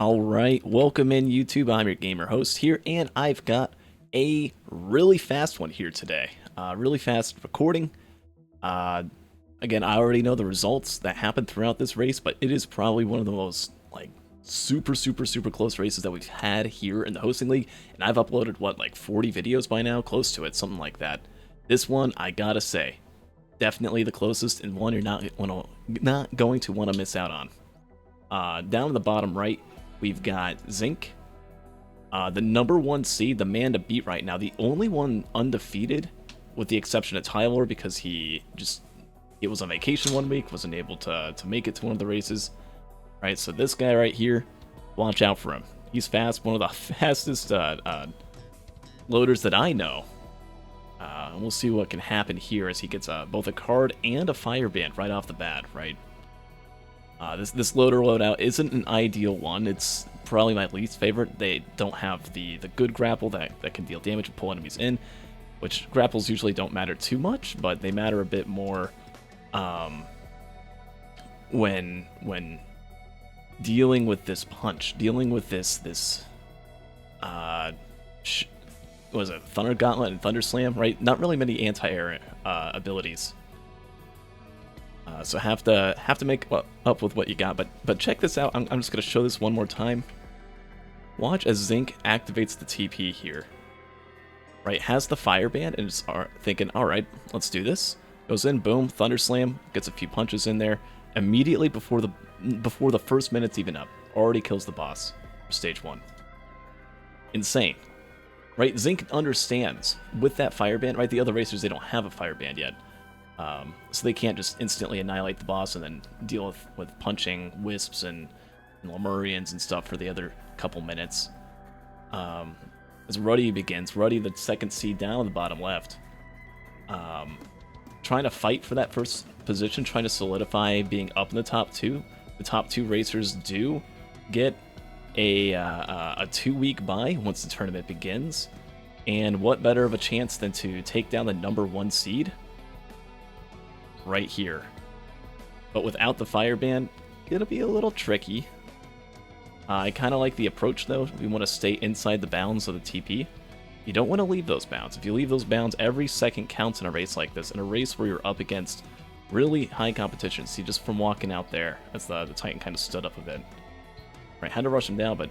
Alright, welcome in YouTube. I'm your gamer host here, and I've got a really fast one here today. Really fast recording. Again, I already know the results that happened throughout this race, but it is probably one of the most, super close races that we've had here in the hosting league, and I've uploaded, 40 videos by now? Close to it, something like that. This one, I gotta say, definitely the closest, and one you're not going to want to miss out on. Down in the bottom right, we've got Zinc, the number 1 seed, the man to beat right now, the only one undefeated, with the exception of Tyler, because he was on vacation one week, wasn't able to make it to one of the races. Right, so this guy right here, watch out for him. He's fast, one of the fastest loaders that I know. We'll see what can happen here as he gets both a card and a fire band right off the bat, right? This loader loadout isn't an ideal one. It's probably my least favorite. They don't have the good grapple that can deal damage and pull enemies in, which grapples usually don't matter too much, but they matter a bit more when dealing with this punch, dealing with this what was it, Thunder Gauntlet and Thunder Slam, right? Not really many anti-air abilities. So have to make up with what you got, but check this out. I'm just gonna show this one more time. Watch as Zinc activates the TP here. Right, has the fire band and is thinking, all right, let's do this. Goes in, boom, Thunder Slam, gets a few punches in there. Immediately before the first minute's even up, already kills the boss for stage 1. Insane, right? Zinc understands with that fire band, right? The other racers, they don't have a fire band yet. So they can't just instantly annihilate the boss and then deal with punching wisps and Lemurians and stuff for the other couple minutes. As Ruddy begins, Ruddy, the second seed down in the bottom left, trying to fight for that first position, trying to solidify being up in the top 2. The top 2 racers do get a 2-week bye once the tournament begins. And what better of a chance than to take down the number 1 seed right here. But without the fire band, it'll be a little tricky. I kind of like the approach though. We want to stay inside the bounds of the TP. You don't want to leave those bounds. If you leave those bounds, every second counts in a race like this. In a race where you're up against really high competition. See, just from walking out there, as the Titan kind of stood up a bit. Right, had to rush him down, but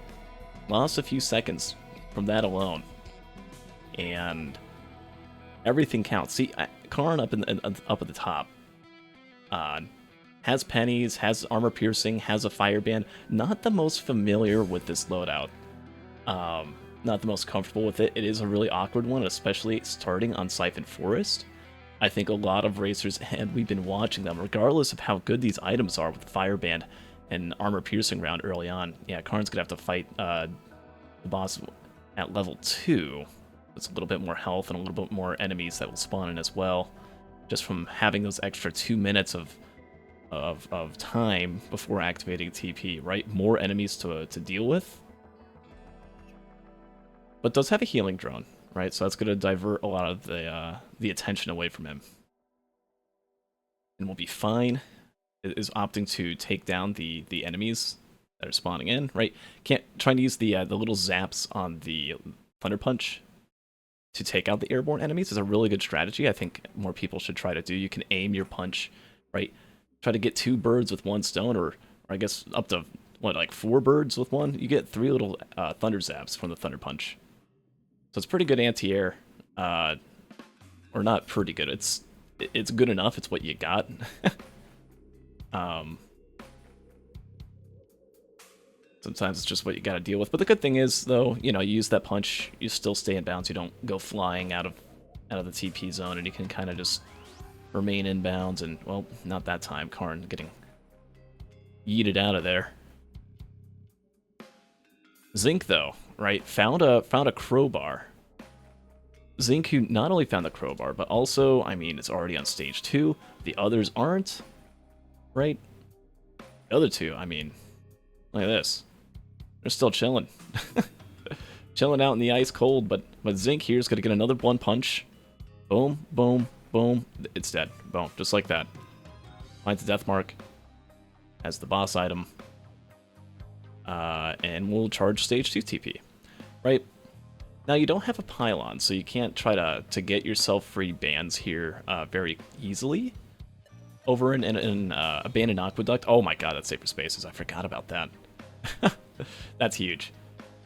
lost a few seconds from that alone. And everything counts. See, Karn up at the top. Has pennies, has armor piercing, has a fire band. Not the most familiar with this loadout. Not the most comfortable with it. It is a really awkward one, especially starting on Siphon Forest. I think a lot of racers, and we've been watching them, regardless of how good these items are with the fire band and armor piercing round early on. Yeah, Karn's gonna have to fight the boss at level 2. It's a little bit more health and a little bit more enemies that will spawn in as well, just from having those extra 2 minutes of time before activating TP, right? More enemies to deal with. But does have a healing drone, right? So that's going to divert a lot of the attention away from him. And we'll be fine. It is opting to take down the enemies that are spawning in, right? Trying to use the little zaps on the Thunderpunch to take out the airborne enemies is a really good strategy. I think more people should try to do. You can aim your punch, right? Try to get 2 birds with 1 stone, or I guess up to, 4 birds with 1? You get 3 little thunder zaps from the Thunderpunch. So it's pretty good anti-air. Or not pretty good. It's good enough. It's what you got. Sometimes it's just what you got to deal with. But the good thing is, though, you use that punch, you still stay in bounds. You don't go flying out of the TP zone, and you can kind of just remain in bounds. And, well, not that time. Karn getting yeeted out of there. Zinc, though, right, found a crowbar. Zinc, who not only found the crowbar, but also, I mean, it's already on stage 2. The others aren't, right? The other 2, I mean, look at this. They're still chilling. Chilling out in the ice cold, but Zinc here is going to get another 1 punch. Boom, boom, boom. It's dead. Boom, just like that. Finds the death mark. Has the boss item. and we'll charge stage 2 TP, right? Now, you don't have a pylon, so you can't try to get yourself free bans here very easily. Over in Abandoned Aqueduct, oh my god, that's Safer Spaces, I forgot about that. That's huge.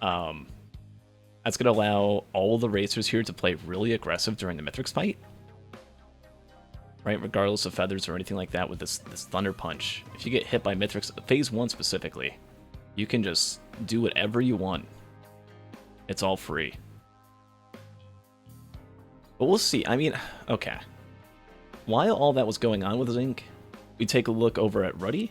That's going to allow all the racers here to play really aggressive during the Mithrix fight. Right, regardless of feathers or anything like that with this Thunderpunch. If you get hit by Mithrix, Phase 1 specifically, you can just do whatever you want. It's all free. But we'll see. I mean, okay. While all that was going on with Zinc, we take a look over at Ruddy.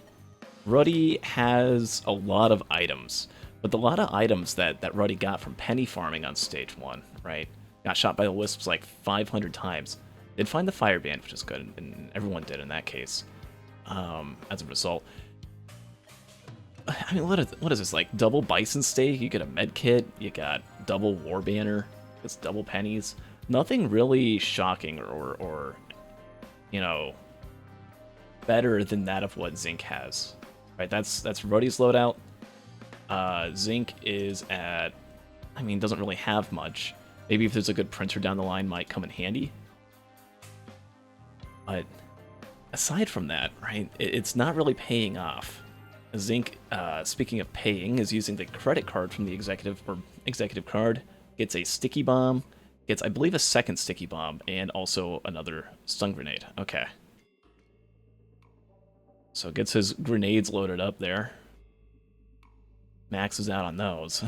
Ruddy has a lot of items, but a lot of items that Ruddy got from penny farming on stage 1, right? Got shot by the wisps like 500 times. Did find the fire band, which is good, and everyone did in that case. As a result, I mean, what is this, like double bison steak? You get a med kit, you got double war banner, it's double pennies. Nothing really shocking or you know, better than that of what Zinc has. Right, that's Ruddy's loadout. Zinc is at, I mean, doesn't really have much. Maybe if there's a good printer down the line, might come in handy. But aside from that, right, it's not really paying off. Zinc, speaking of paying, is using the credit card from the executive card, gets a sticky bomb, gets, I believe, a second sticky bomb, and also another stun grenade. Okay. So gets his grenades loaded up there. Maxes out on those.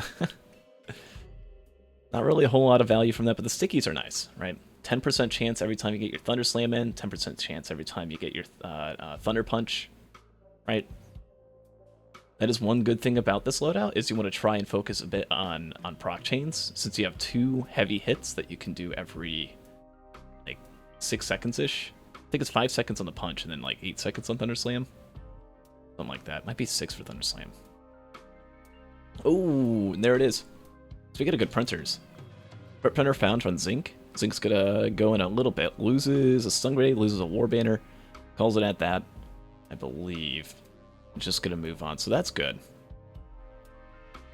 Not really a whole lot of value from that, but the stickies are nice, right? 10% chance every time you get your Thunder Slam in, 10% chance every time you get your Thunder Punch, right? That is one good thing about this loadout, is you want to try and focus a bit on proc chains, since you have 2 heavy hits that you can do every, like, 6 seconds-ish. I think it's 5 seconds on the punch, and then, like, 8 seconds on Thunder Slam. Something like that. Might be 6 for Thunder Slam. Oh, and there it is. So we get a good printers. Printer found on Zinc. Zinc's gonna go in a little bit. Loses a stun grenade, loses a war banner. Calls it at that, I believe. Just gonna move on, so that's good.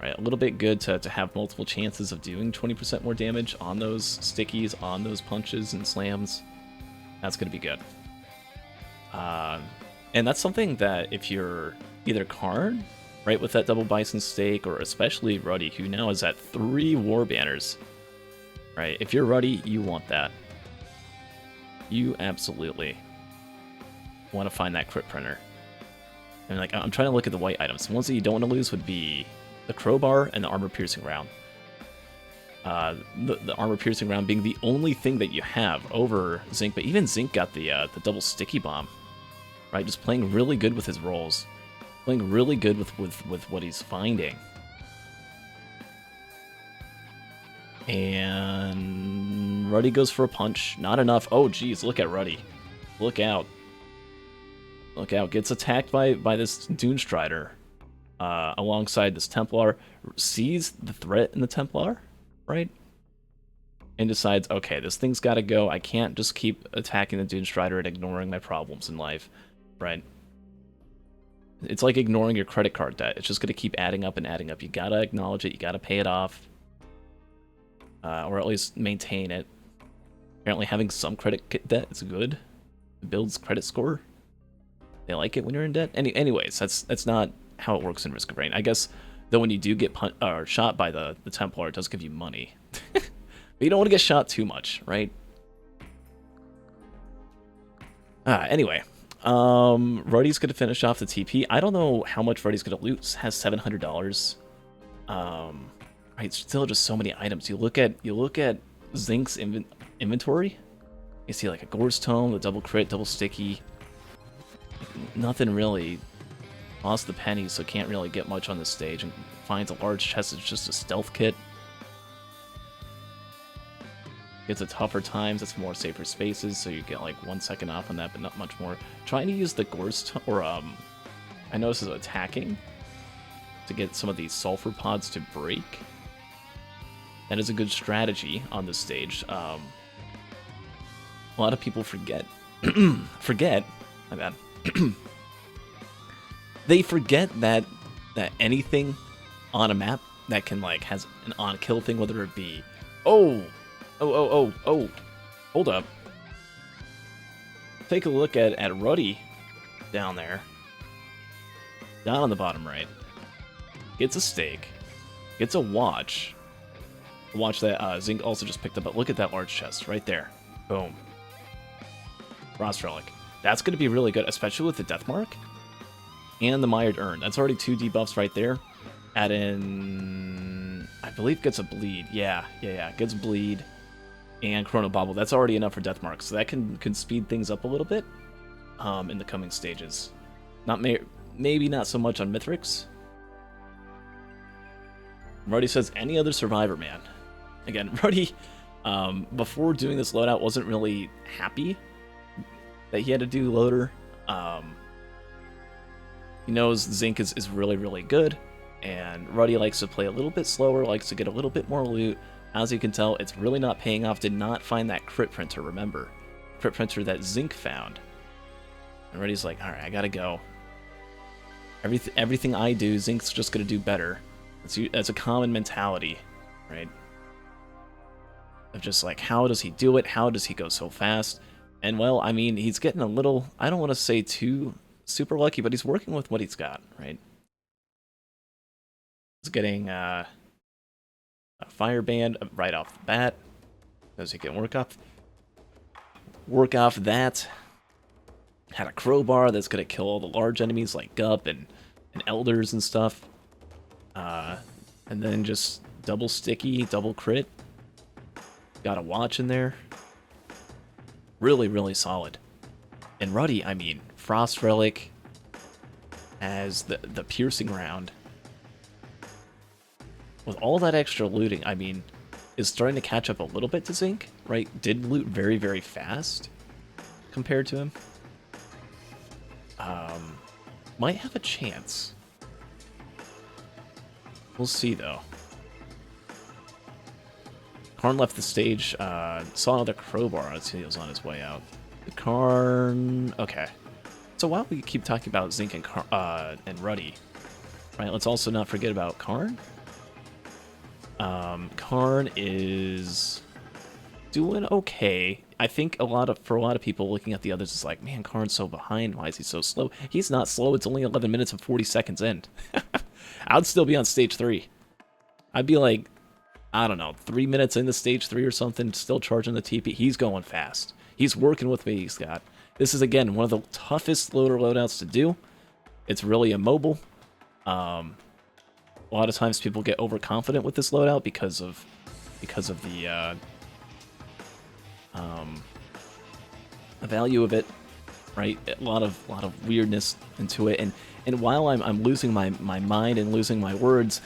Right, a little bit good to have multiple chances of doing 20% more damage on those stickies, on those punches and slams. That's gonna be good. And that's something that if you're either Karn, right, with that double bison stake, or especially Ruddy, who now is at 3 war banners, right? If you're Ruddy, you want that. You absolutely want to find that crit printer. And like, I'm trying to look at the white items. The ones that you don't want to lose would be the crowbar and the armor-piercing round. The armor-piercing round being the only thing that you have over Zinc, but even Zinc got the double sticky bomb, right? Just playing really good with his rolls, playing really good with what he's finding. And Ruddy goes for a punch. Not enough. Oh, geez, look at Ruddy. Look out. Look out. Gets attacked by this Dune Strider alongside this Templar. Sees the threat in the Templar, right? And decides, okay, this thing's got to go. I can't just keep attacking the Dune Strider and ignoring my problems in life, right? It's like ignoring your credit card debt. It's just going to keep adding up and adding up. You got to acknowledge it. You got to pay it off. Or at least maintain it. Apparently having some credit debt is good. It builds credit score. They like it when you're in debt. Anyways, that's not how it works in Risk of Rain. I guess, though, when you do get shot by the Templar, it does give you money. But you don't want to get shot too much, right? Anyway. Ruddy's going to finish off the TP. I don't know how much Ruddy's going to loot. Has $700. Right, still just so many items. You look at Zinc's inventory. You see like a Gore's Tome, the double crit, double sticky. Nothing really. Lost the pennies, so can't really get much on this stage. And finds a large chest. It's just a stealth kit. Gets a tougher times. That's more safer spaces, so you get like 1 second off on that, but not much more. Trying to use the Gore's Tome, or I notice is attacking to get some of these sulfur pods to break. That is a good strategy on this stage. A lot of people forget. My bad. They forget that anything on a map that can like has an on kill thing, whether it be oh, hold up. Take a look at Ruddy down there. Down on the bottom right. Gets a stake. Gets a watch. A watch that Zinc also just picked up. But look at that large chest right there. Boom. Frost Relic. That's going to be really good, especially with the Death Mark and the Mired Urn. That's already 2 debuffs right there. Add in, I believe, gets a bleed. Yeah. Gets bleed and Chrono Bobble. That's already enough for Death Mark, so that can speed things up a little bit in the coming stages. Maybe not so much on Mithrix. Ruddy says any other survivor, man. Again, Ruddy, before doing this loadout, wasn't really happy that he had to do loader. He knows Zinc is really, really good, and Ruddy likes to play a little bit slower, likes to get a little bit more loot. As you can tell, it's really not paying off. Did not find that crit printer, remember. Crit printer that Zinc found. And Ruddy's like, alright, I gotta go. Everything I do, Zinc's just gonna do better. That's a common mentality, right? Of just like, how does he do it? How does he go so fast? And well, I mean, he's getting a little, I don't want to say too super lucky, but he's working with what he's got, right? He's getting a fire band right off the bat, because he can work off that. Had a crowbar that's gonna kill all the large enemies like Gup and elders and stuff. And then just double sticky, double crit. Got a watch in there. Really, really solid. And Ruddy, I mean, Frost Relic as the piercing round. With all that extra looting, I mean, is starting to catch up a little bit to Zinc, right? Did loot very, very fast compared to him. Might have a chance. We'll see, though. Karn left the stage, saw another crowbar as he was on his way out. The Karn... Okay. So while we keep talking about Zinc and Ruddy, right, let's also not forget about Karn. Karn is doing okay. I think for a lot of people looking at the others is like, man, Karn's so behind. Why is he so slow? He's not slow. It's only 11 minutes and 40 seconds in. I'd still be on stage 3. I'd be like, I don't know, 3 minutes into stage 3 or something, still charging the TP. He's going fast. He's working with what he's got. This is, again, one of the toughest loadouts to do. It's really immobile. A lot of times people get overconfident with this loadout because of the value of it, right? A lot of weirdness into it, and while I'm losing my mind and losing my words,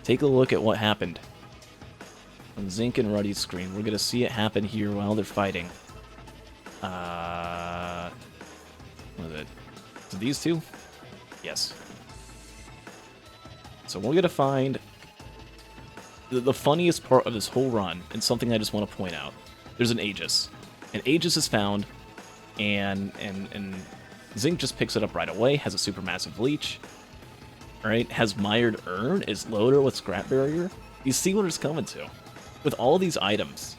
take a look at what happened on Zinc and Ruddy's screen. We're gonna see it happen here while they're fighting. What is it? So these two? Yes. So we're gonna find the funniest part of this whole run, and something I just want to point out. There's an Aegis. An Aegis is found, and Zinc just picks it up right away, has a supermassive leech, right? Has Mired Urn, is loader with Scrap Barrier. You see what it's coming to. With all these items.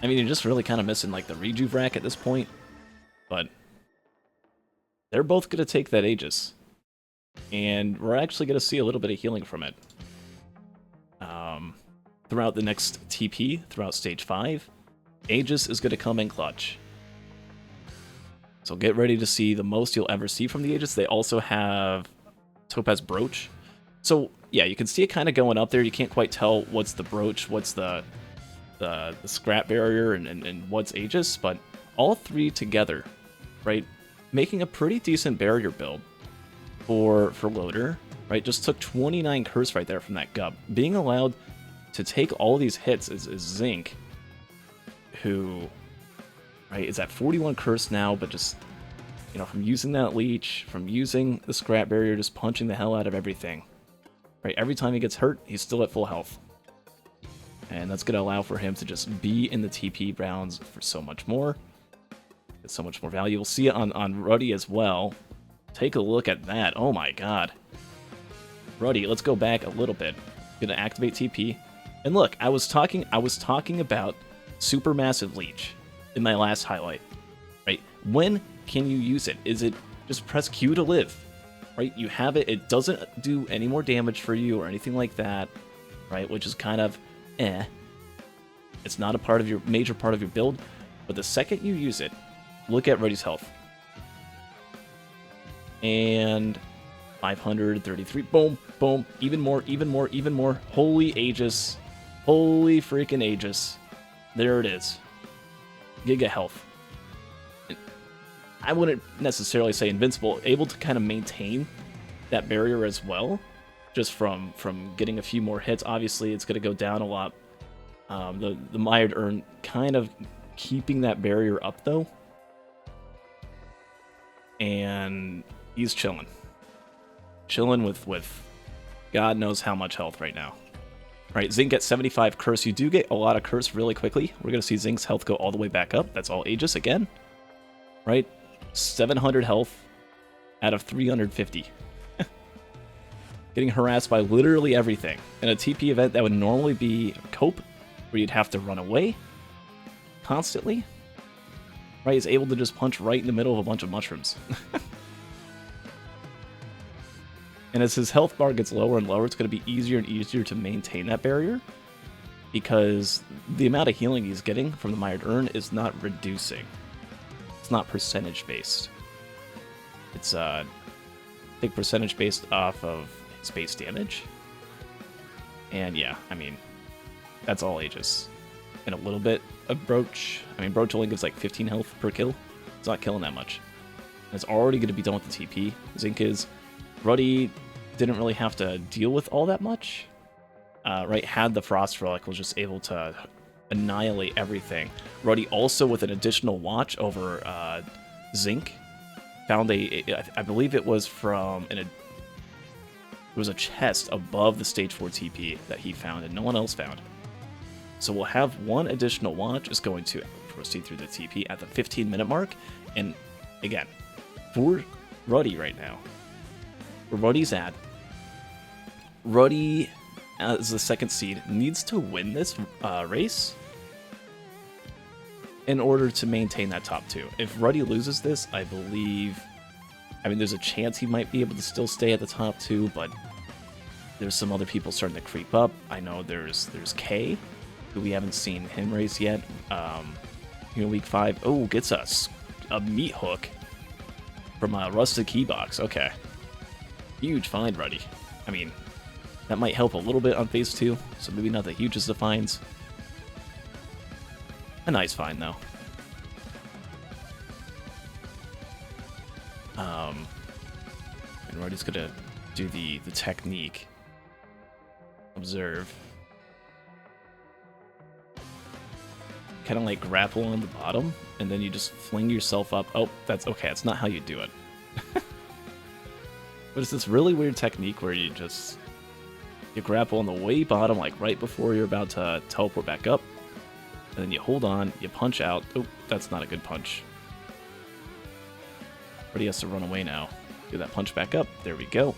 I mean, you're just really kind of missing like the Rejuve rack at this point, but they're both going to take that Aegis. And we're actually going to see a little bit of healing from it. Throughout the next TP, throughout stage 5, Aegis is going to come in clutch. So get ready to see the most you'll ever see from the Aegis. They also have Topaz Brooch. So yeah, you can see it kind of going up there. You can't quite tell what's the Brooch, what's the Scrap Barrier, and what's Aegis, but all three together, right, making a pretty decent barrier build for loader, right? Just took 29 curse right there from that Gup. Being allowed to take all these hits is Zinc, who, right, is at 41 curse now, but just, you know, from using that leech, from using the Scrap Barrier, just punching the hell out of everything. Right, every time he gets hurt, he's still at full health. And that's going to allow for him to just be in the TP rounds for so much more. Get so much more value. We'll see it on Ruddy as well. Take a look at that. Oh my god. Ruddy, let's go back a little bit. Gonna activate TP. And look, I was talking about Supermassive Leech in my last highlight. Right? When can you use it? Is it just press Q to live? Right? You have it. It doesn't do any more damage for you or anything like that. Right? Which is kind of eh. It's not a part of your major part of your build. But the second you use it, look at Ruddy's health. And 533. Boom, boom. Even more, even more, even more. Holy Aegis. Holy freaking Aegis. There it is. Giga health. I wouldn't necessarily say invincible. Able to kind of maintain that barrier as well. Just from getting a few more hits. Obviously, it's going to go down a lot. The Mired Urn kind of keeping that barrier up, though. And he's chilling. Chilling with God knows how much health right now. Right, Zinc gets 75 curse. You do get a lot of curse really quickly. We're going to see Zinc's health go all the way back up. That's all Aegis again. Right? 700 health out of 350. Getting harassed by literally everything. In a TP event, that would normally be a cope, where you'd have to run away constantly. Right, he's able to just punch right in the middle of a bunch of mushrooms. And as his health bar gets lower and lower, it's going to be easier and easier to maintain that barrier. Because the amount of healing he's getting from the Mired Urn is not reducing. It's not percentage based. It's, I think, percentage based off of his base damage. And yeah, I mean, that's all Aegis. And a little bit of Broach. I mean, Broach only gives like 15 health per kill. It's not killing that much. And it's already going to be done with the TP. Zinc is. Ruddy didn't really have to deal with all that much. Right, had the Frost Relic, was just able to annihilate everything. Ruddy also, with an additional watch over Zinc, found I believe it was from it was a chest above the stage 4 TP that he found and no one else found. So we'll have one additional watch is going to proceed through the TP at the 15-minute mark. And again, for Ruddy right now, where Ruddy's at, Ruddy, as the second seed, needs to win this race in order to maintain that top 2. If Ruddy loses this, I believe, I mean, there's a chance he might be able to still stay at the top 2, but there's some other people starting to creep up. I know there's K, who we haven't seen him race yet. Here in week 5, oh, gets us a meat hook from a rusted key box. Okay. Huge find, Ruddy. I mean, that might help a little bit on phase 2, so maybe not the hugest of finds. A nice find, though. And Ruddy's gonna do the technique. Observe. Kind of like grapple on the bottom, and then you just fling yourself up. Oh, that's okay. That's not how you do it. But it's this really weird technique where you grapple on the way bottom, like right before you're about to teleport back up. And then you hold on, you punch out. Oh, that's not a good punch. Ruddy has to run away now. Do that punch back up. There we go. You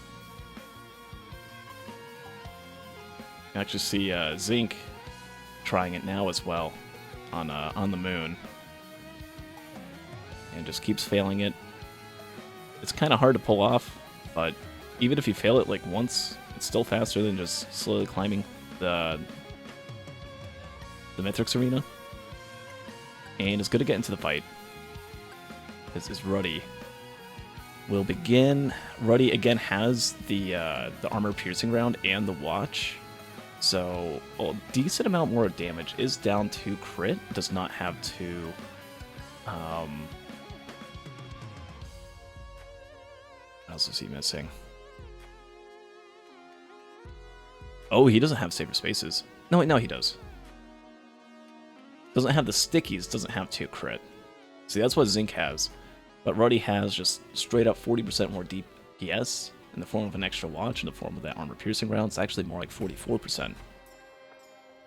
can actually see Zinc trying it now as well on the moon. And just keeps failing it. It's kind of hard to pull off. But even if you fail it like once, it's still faster than just slowly climbing the Mythrix arena. And it's good to get into the fight. This is Ruddy. Will begin. Ruddy again has the armor piercing round and the watch. So a decent amount more damage. Is down to crit. Does not have to what else is he missing? Oh, he doesn't have safer spaces. No, wait, no, he does. Doesn't have the stickies, doesn't have 2 crit. See, that's what Zinc has. But Ruddy has just straight up 40% more DPS in the form of an extra watch, in the form of that armor piercing round. It's actually more like 44%.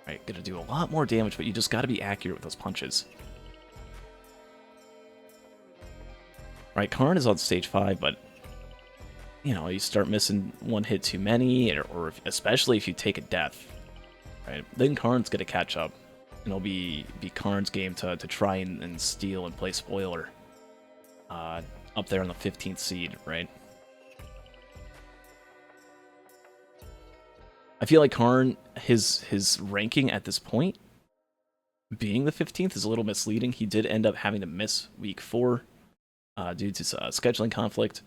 Right, gonna do a lot more damage, but you just gotta be accurate with those punches. Right, Karn is on stage 5, but you know, you start missing one hit too many, or especially if you take a death, right? Then Karn's gonna catch up, and it'll be Karn's game to try and steal and play spoiler up there on the 15th seed, right? I feel like Karn, his ranking at this point, being the 15th, is a little misleading. He did end up having to miss week 4 due to scheduling conflict,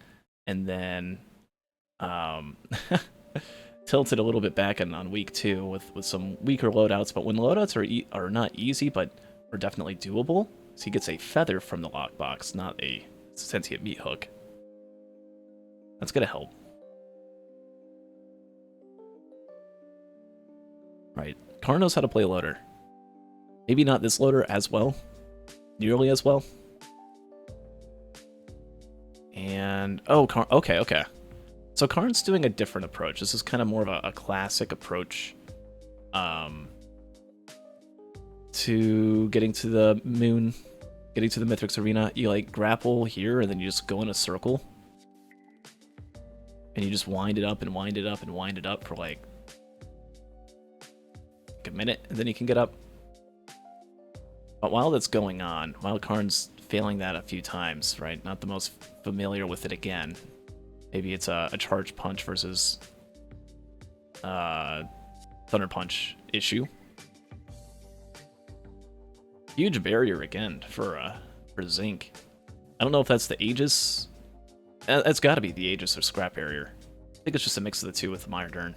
and then tilted a little bit back on week 2 with some weaker loadouts. But when loadouts are not easy, but are definitely doable, so he gets a feather from the lockbox, not a sentient meat hook. That's gonna help. Right, Karn knows how to play a loader. Maybe not this loader as well, nearly as well. And oh, Karn, okay. So Karn's doing a different approach. This is kind of more of a classic approach to getting to the moon, getting to the Mithrix arena. You like grapple here, and then you just go in a circle, and you just wind it up and wind it up and wind it up for like a minute, and then you can get up. But while that's going on, while Karn's failing that a few times, right? Not the most familiar with it again. Maybe it's a charge punch versus Thunderpunch issue. Huge barrier again for Zinc. I don't know if that's the Aegis. That's got to be the Aegis or Scrap Barrier. I think it's just a mix of the two with Myrdern.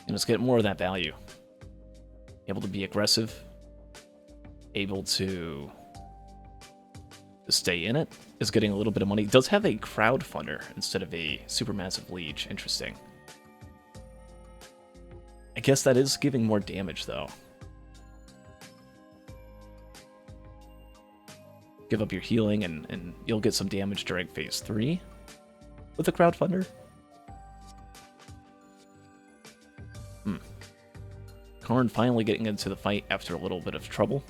And just get more of that value. Able to be aggressive. Able to stay in it. Is getting a little bit of money. Does have a crowdfunder instead of a supermassive leech. Interesting. I guess that is giving more damage though. Give up your healing and you'll get some damage during phase 3 with the crowdfunder. Karn finally getting into the fight after a little bit of trouble.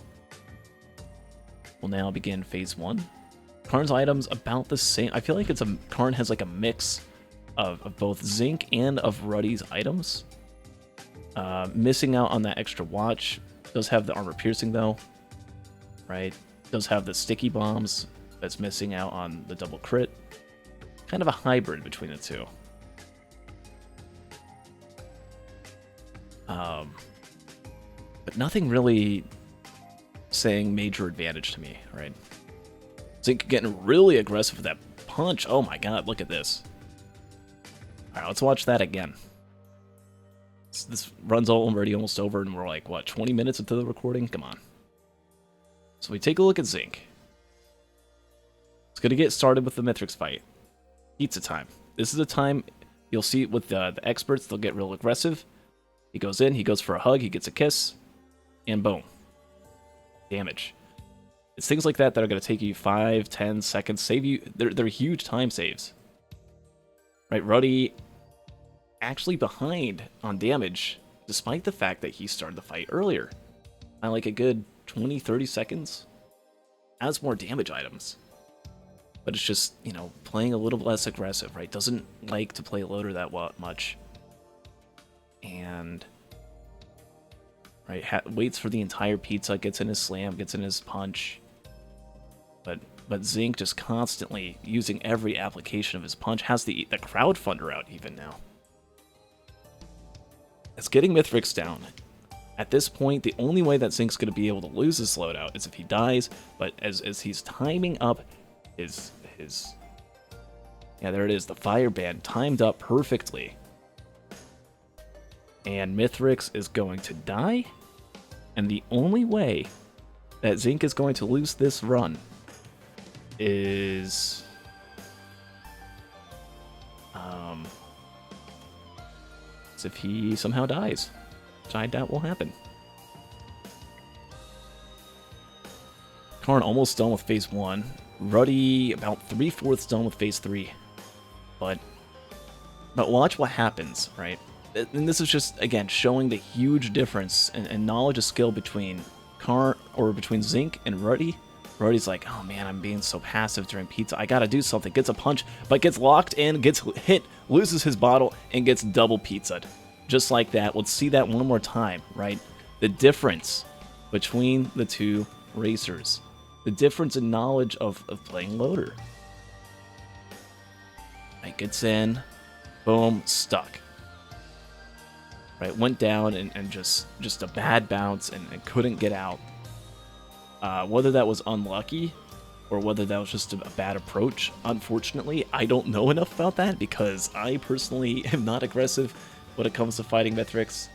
We'll now begin phase 1. Karn's items about the same. I feel like Karn has like a mix of both Zinc and of Ruddy's items. Missing out on that extra watch. Does have the armor piercing though, right? Does have the sticky bombs. That's missing out on the double crit. Kind of a hybrid between the two. But nothing really saying major advantage to me, right? Zinc getting really aggressive with that punch. Oh my god, look at this. Alright, let's watch that again. This run's already almost over, and we're like, what, 20 minutes into the recording? Come on. So we take a look at Zinc. It's going to get started with the Mithrix fight. Pizza time. This is the time you'll see with the experts, they'll get real aggressive. He goes in, he goes for a hug, he gets a kiss, and boom. Damage. It's things like that that are going to take you 5, 10 seconds, save you. They're huge time saves. Right, Ruddy actually behind on damage, despite the fact that he started the fight earlier. By like a good 20, 30 seconds. Has more damage items. But it's just, you know, playing a little less aggressive, right? Doesn't like to play loader that much. And right, waits for the entire pizza, gets in his slam, gets in his punch. But Zinc just constantly using every application of his punch. Has the crowdfunder out even now. It's getting Mithrix down. At this point, the only way that Zinc's going to be able to lose this loadout is if he dies. But as he's timing up his yeah, there it is, the fire band timed up perfectly. And Mithrix is going to die. And the only way that Zinc is going to lose this run is if he somehow dies, which I doubt will happen. Karn almost done with phase 1. Ruddy about 3/4 done with phase 3. But watch what happens, right? And this is just, again, showing the huge difference in knowledge of skill between between Zinc and Ruddy Ruddy's like, oh man, I'm being so passive during pizza. I gotta do something. Gets a punch, but gets locked in, gets hit, loses his bottle, and gets double pizza'd. Just like that. Let's see that one more time, right? The difference between the two racers. The difference in knowledge of playing loader. Right, gets in, boom, stuck. Right, went down and just a bad bounce and couldn't get out. Whether that was unlucky or whether that was just a bad approach, unfortunately, I don't know enough about that because I personally am not aggressive when it comes to fighting Mithrix.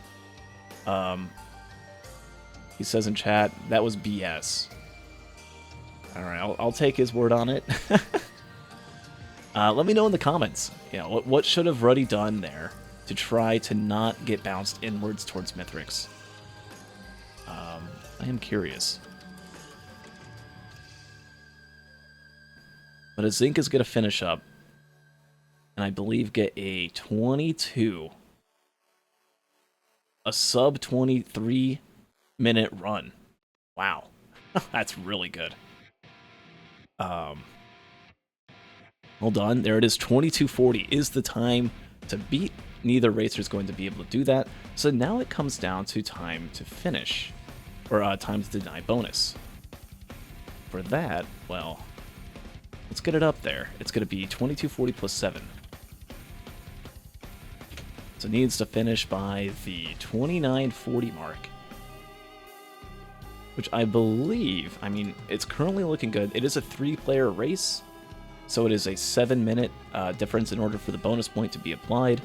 He says in chat, that was BS. Alright, I'll take his word on it. Let me know in the comments, you know, what should have Ruddy done there to try to not get bounced inwards towards Mithrix. I am curious. But as Zinc is going to finish up, and I believe get a 22, a sub 23 minute run. Wow, that's really good. Hold on, there it is. 22:40 is the time to beat. Neither racer is going to be able to do that. So now it comes down to time to finish, or time to deny bonus. For that, well, let's get it up there. It's going to be 22:40 plus 7. So it needs to finish by the 29:40 mark. Which I believe, I mean, it's currently looking good. It is a 3-player race, so it is a 7-minute difference in order for the bonus point to be applied.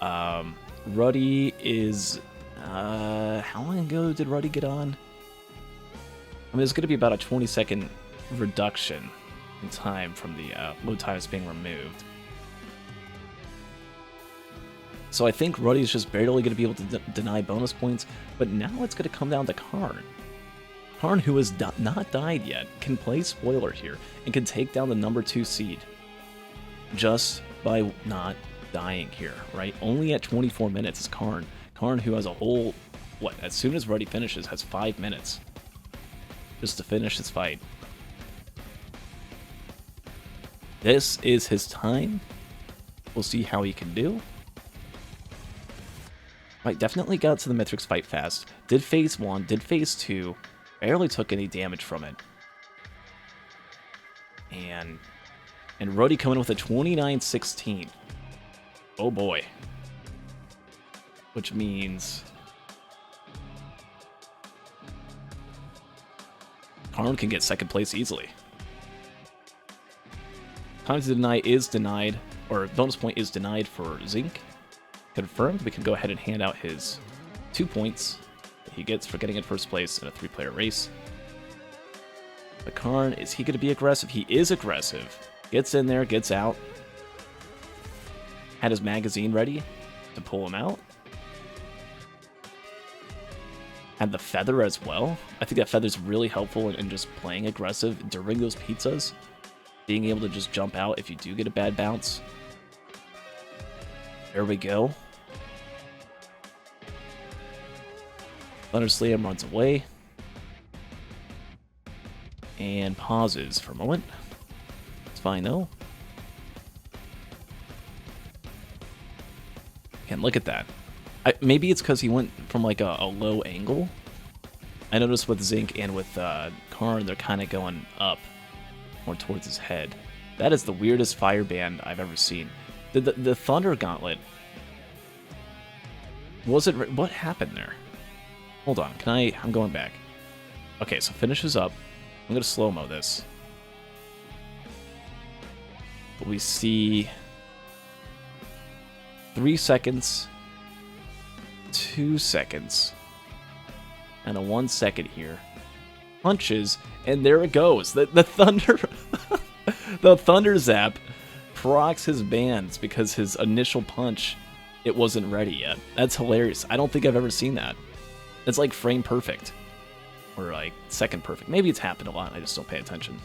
Ruddy is, how long ago did Ruddy get on? I mean, it's going to be about a 20-second reduction in time from the load times being removed. So I think Ruddy's just barely going to be able to deny bonus points, but now it's going to come down to Karn. Karn, who has not died yet, can play spoiler here and can take down the number 2 seed just by not dying here, right? Only at 24 minutes is Karn. Karn, who has a whole, as soon as Ruddy finishes, has 5 minutes just to finish his fight. This is his time. We'll see how he can do. Right, definitely got to the Mithrix fight fast. Did phase 1, did phase 2. Barely took any damage from it. And Ruddy coming with a 29-16. Oh boy. Which means Karn can get second place easily. Time to deny is denied, or bonus point is denied for Zinc. Confirmed. We can go ahead and hand out his 2 points that he gets for getting in first place in a 3-player race. But Karn, is he going to be aggressive? He is aggressive. Gets in there, gets out. Had his magazine ready to pull him out. Had the feather as well. I think that feather's really helpful in just playing aggressive during those pizzas. Being able to just jump out if you do get a bad bounce. There we go. Thunderslam runs away. And pauses for a moment. It's fine though. And look at that. Maybe it's because he went from like a low angle. I noticed with Zinc and with Karn, they're kind of going up more towards his head. That is the weirdest fire band I've ever seen. The Thunder Gauntlet. Was it... What happened there? Hold on. I'm going back. Okay, so finishes up. I'm going to slow-mo this. We see 3 seconds, 2 seconds, and a 1 second here. Punches, and there it goes. The Thunder... the Thunder Zap procs his bands because his initial punch, it wasn't ready yet. That's hilarious. I don't think I've ever seen that. It's like frame perfect. Or like second perfect. Maybe it's happened a lot, I just don't pay attention.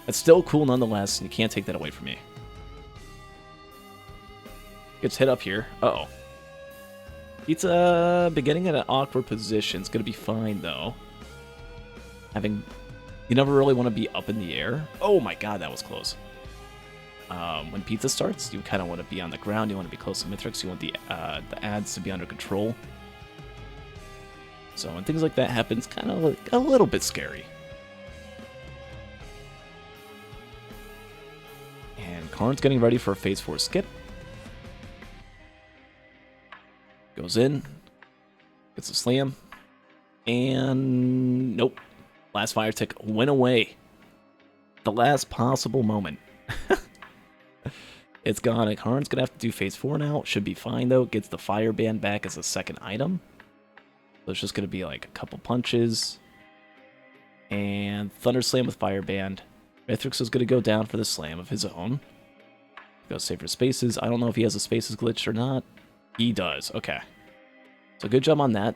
It's still cool nonetheless, and you can't take that away from me. Gets hit up here. Uh-oh. Pizza beginning at an awkward position. It's going to be fine, though. having... You never really want to be up in the air. Oh my god, that was close. When pizza starts, you kind of want to be on the ground. You want to be close to Mithrix. You want the ads to be under control. So when things like that happen, it's kind of like a little bit scary. And Karn's getting ready for a Phase 4 skip. Goes in. Gets a slam. And nope. Last fire tick went away. The last possible moment. It's gone. And Karn's going to have to do Phase 4 now. Should be fine, though. Gets the fire band back as a second item. So it's just going to be like a couple punches. And Thunder Slam with fire band. Mithrix is going to go down for the slam of his own. Go save for spaces. I don't know if he has a spaces glitch or not. He does. Okay. So good job on that.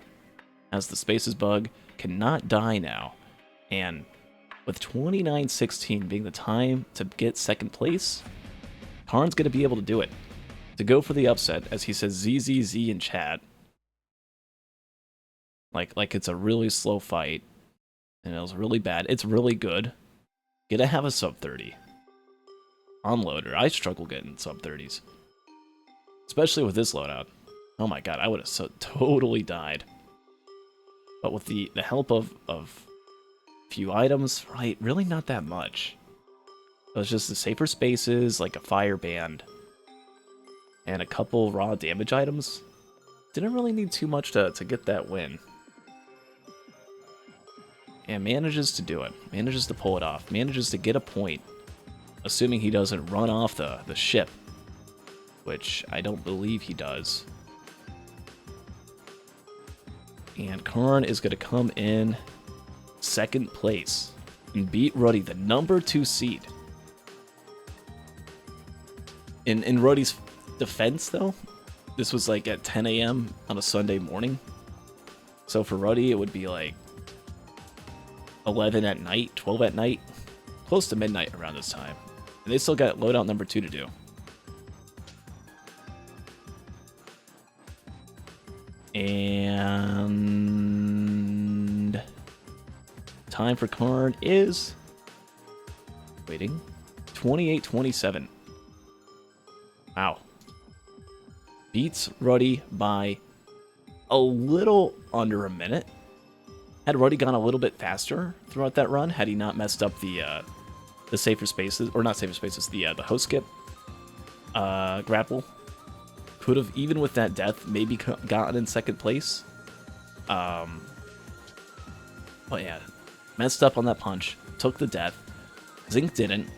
As the spaces bug cannot die now. And with 29-16 being the time to get second place, Karn's going to be able to do it. To go for the upset, as he says ZZZ in chat. Like it's a really slow fight. And it was really bad. It's really good. Gonna have a sub 30. On loader, I struggle getting sub 30s. Especially with this loadout. Oh my god, I would have so totally died. But with the help of few items, right, really not that much. It was just the safer spaces, like a fire band, and a couple raw damage items. Didn't really need too much to get that win. And manages to do it. Manages to pull it off. Manages to get a point. Assuming he doesn't run off the ship. Which I don't believe he does. And Karn is going to come in second place. And beat Ruddy, the number 2 seed. In Ruddy's defense, though, this was like at 10 a.m. on a Sunday morning. So for Ruddy, it would be like 11 at night, 12 at night, close to midnight around this time. And they still got loadout number 2 to do. And time for Karn is waiting 28-27. Wow. Beats Ruddy by a little under a minute. Had Ruddy gone a little bit faster throughout that run, had he not messed up the safer spaces, or not safer spaces, the host skip grapple, could have, even with that death, maybe gotten in second place. But yeah, messed up on that punch, took the death. Zinc didn't.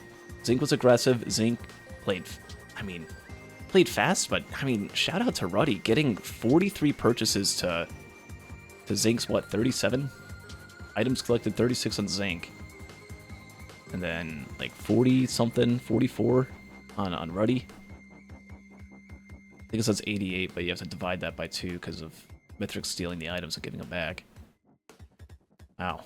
Zinc was aggressive. Zinc played fast, but I mean, shout out to Ruddy getting 43 purchases to Zinc's, what, 37? Items collected, 36 on Zinc. And then, like, 40-something, 44 on Ruddy. I think it says 88, but you have to divide that by 2 because of Mithrix stealing the items and giving them back. Wow.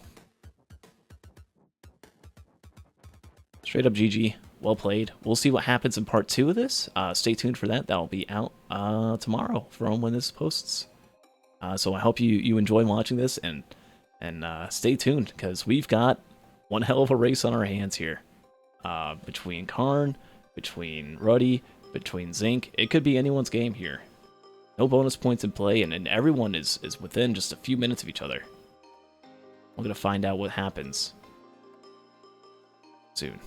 Straight up GG. Well played. We'll see what happens in part 2 of this. Stay tuned for that. That'll be out tomorrow from when this posts. So I hope you enjoy watching this, and stay tuned, because we've got one hell of a race on our hands here. Between Karn, between Ruddy, between Zinc. It could be anyone's game here. No bonus points in play, and everyone is within just a few minutes of each other. We're going to find out what happens soon.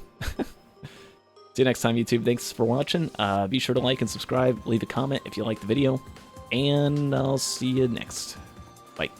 See you next time, YouTube. Thanks for watching. Be sure to like and subscribe. Leave a comment if you liked the video. And I'll see you next. Bye.